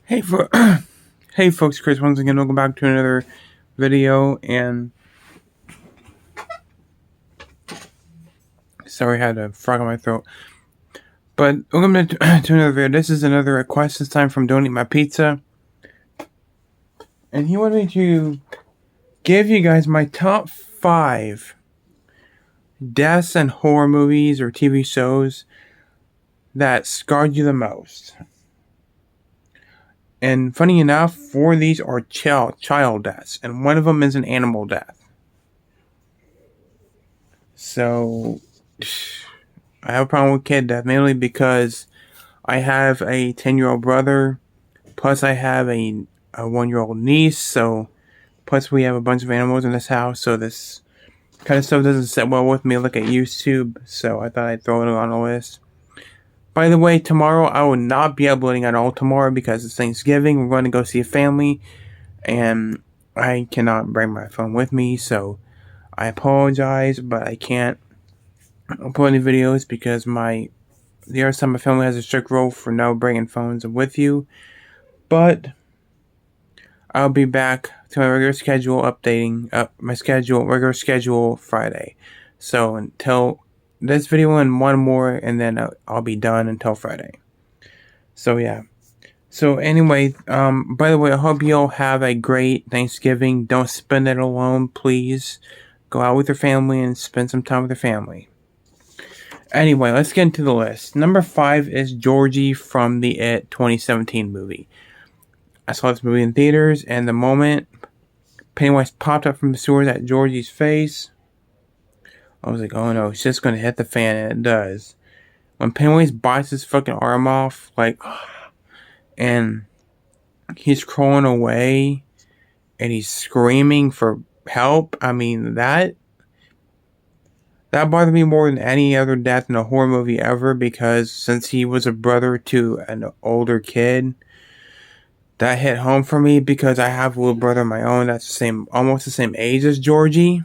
Hey, hey, folks, Chris. Once again, welcome back to another video. And sorry, I had a frog in my throat. But welcome to another video. This is another request. This time from Don't Eat My Pizza, and he wanted me to give you guys my top 5 deaths and horror movies or TV shows that scarred you the most. And funny enough, 4 of these are child deaths, and one of them is an animal death. So I have a problem with kid death, mainly because I have a 10-year-old brother, plus I have a 1-year-old niece, so plus we have a bunch of animals in this house, so this kind of stuff doesn't sit well with me like it used to, so I thought I'd throw it on the list. By the way, tomorrow I will not be uploading at all tomorrow because it's Thanksgiving. We're going to go see a family, and I cannot bring my phone with me, so I apologize, but I can't upload any videos because the other side of my family has a strict rule for no bringing phones with you. But I'll be back to my regular schedule, updating my regular schedule Friday. So until this video and one more, and then I'll be done until Friday. So yeah. So anyway, by the way, I hope you all have a great Thanksgiving. Don't spend it alone, please. Go out with your family and spend some time with your family. Anyway, let's get into the list. Number 5 is Georgie from the It 2017 movie. I saw this movie in theaters, and the moment Pennywise popped up from the sewers at Georgie's face, I was like, oh no, it's just gonna hit the fan, and it does. When Pennywise bites his fucking arm off, and he's crawling away, and he's screaming for help, I mean, that bothered me more than any other death in a horror movie ever, because since he was a brother to an older kid, that hit home for me because I have a little brother of my own that's almost the same age as Georgie.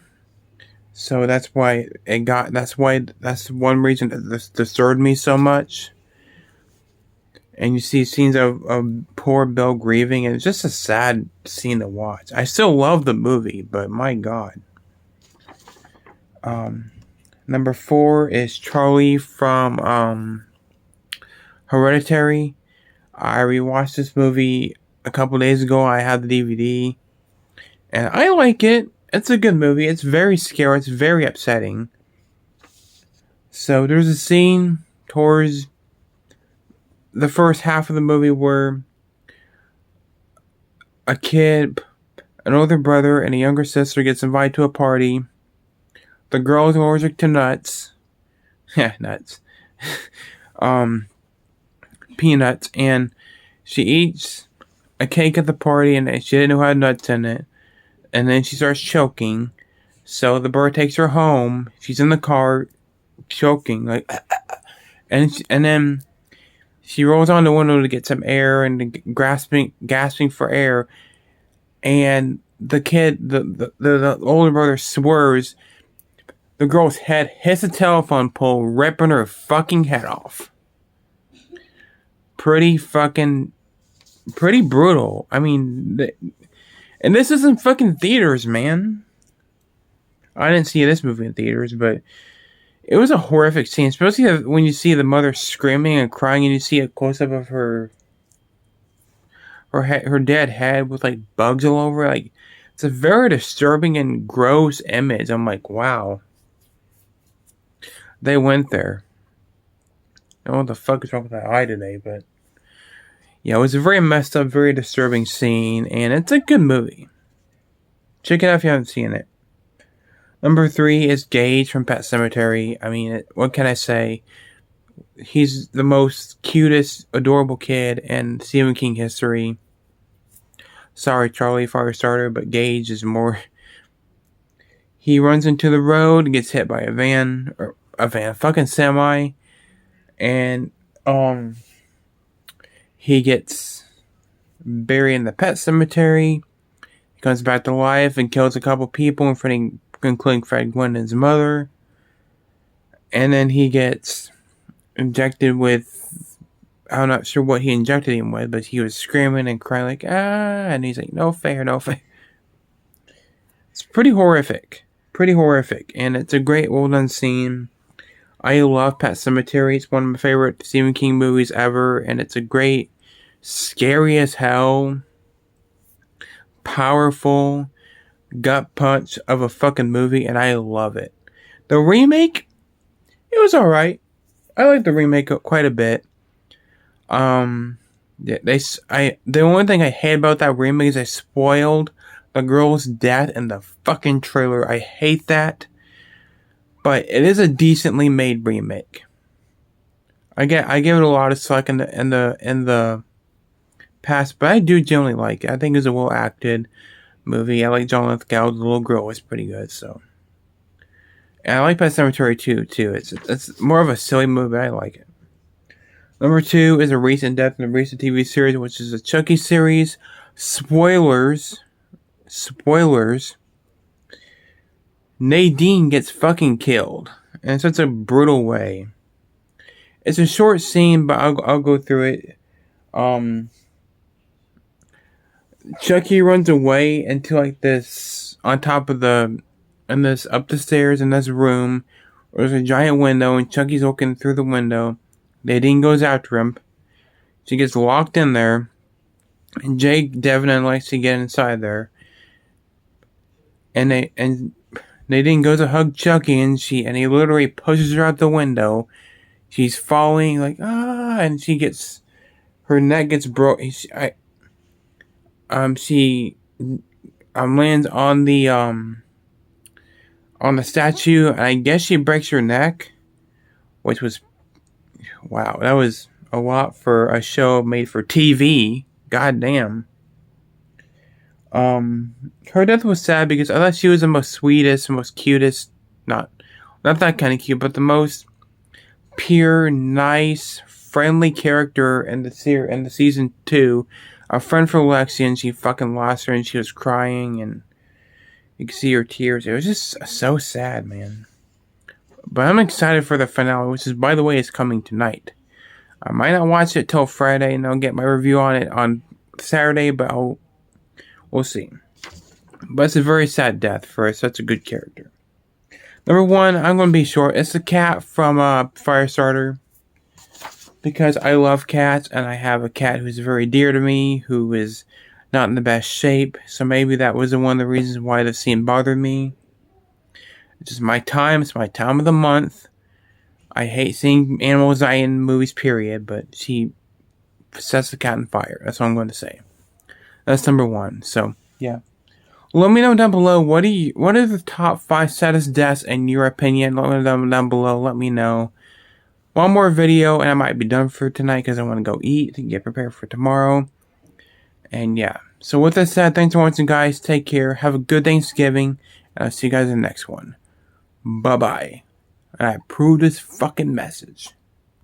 So that's why that's one reason that this disturbed me so much. And you see scenes of poor Bill grieving, and it's just a sad scene to watch. I still love the movie, but my God. Number 4 is Charlie from Hereditary. I rewatched this movie a couple days ago. I had the DVD, and I like it. It's a good movie. It's very scary. It's very upsetting. So there's a scene towards the first half of the movie where a kid, an older brother, and a younger sister gets invited to a party. The girl is allergic to nuts. Yeah, nuts. Peanuts, and she eats a cake at the party, and she didn't know how nuts in it. And then she starts choking. So the bird takes her home. She's in the car, choking, and then she rolls on the window to get some air and gasping for air. And the kid, the older brother, swerves. The girl's head hits a telephone pole, ripping her fucking head off. Pretty brutal. I mean, and this is in fucking theaters, man. I didn't see this movie in theaters, but it was a horrific scene, especially when you see the mother screaming and crying, and you see a close up of her dead head with like bugs all over. Like, it's a very disturbing and gross image. I'm like, wow, they went there. I don't know what the fuck is wrong with that eye today, but yeah, it was a very messed up, very disturbing scene, and it's a good movie. Check it out if you haven't seen it. Number 3 is Gage from Pet Sematary. I mean, what can I say? He's the most cutest, adorable kid in Stephen King history. Sorry, Charlie, Firestarter, but Gage is more. He runs into the road and gets hit by a fucking semi, and he gets buried in the pet cemetery. He comes back to life and kills a couple people, including Fred Gwynn and his mother. And then he gets injected with I'm not sure what he injected him with, but he was screaming and crying like, and he's like, no fair, no fair. It's pretty horrific. Pretty horrific. And it's a great, well done scene. I love Pet Sematary. It's one of my favorite Stephen King movies ever. And it's a great, scary as hell, powerful gut punch of a fucking movie. And I love it. The remake, it was alright. I like the remake quite a bit. The only thing I hate about that remake is I spoiled the girl's death in the fucking trailer. I hate that. But it is a decently made remake. I give it a lot of slack in the past, but I do generally like it. I think it's a well acted movie. I like John Lithgow. The little girl was pretty good, so. And I like Pet Sematary too. It's more of a silly movie, but I like it. Number 2 is a recent death in a recent TV series, which is a Chucky series. Spoilers. Nadine gets fucking killed in such a brutal way. It's a short scene, but I'll go through it. Chucky runs away into like this on top of up the stairs in this room. There's a giant window, and Chucky's looking through the window. Nadine goes after him. She gets locked in there, and Jake Devlin likes to get inside there. And Nadine goes to hug Chucky, and he literally pushes her out the window. She's falling and her neck gets broke. She lands on the statue, and I guess she breaks her neck, which was, wow, that was a lot for a show made for TV. God damn. Her death was sad because I thought she was the most sweetest, most cutest, not that kind of cute, but the most pure, nice, friendly character in the season 2. A friend for Lexi, and she fucking lost her, and she was crying, and you could see her tears. It was just so sad, man. But I'm excited for the finale, which is, by the way, is coming tonight. I might not watch it till Friday, and I'll get my review on it on Saturday, but we'll see. But it's a very sad death for such a good character. Number 1, I'm going to be short. It's the cat from Firestarter. Because I love cats, and I have a cat who's very dear to me, who is not in the best shape. So maybe that was one of the reasons why the scene bothered me. It's just my time. It's my time of the month. I hate seeing animals die in movies, period. But she sets the cat on fire. That's what I'm going to say. That's number 1. So, yeah. Let me know down below, what are the top 5 saddest deaths in your opinion? Let me know down below. Let me know. One more video, and I might be done for tonight because I want to go eat and get prepared for tomorrow. And yeah. So with that said, thanks for watching, guys. Take care. Have a good Thanksgiving. And I'll see you guys in the next one. Bye-bye. And I approve this fucking message.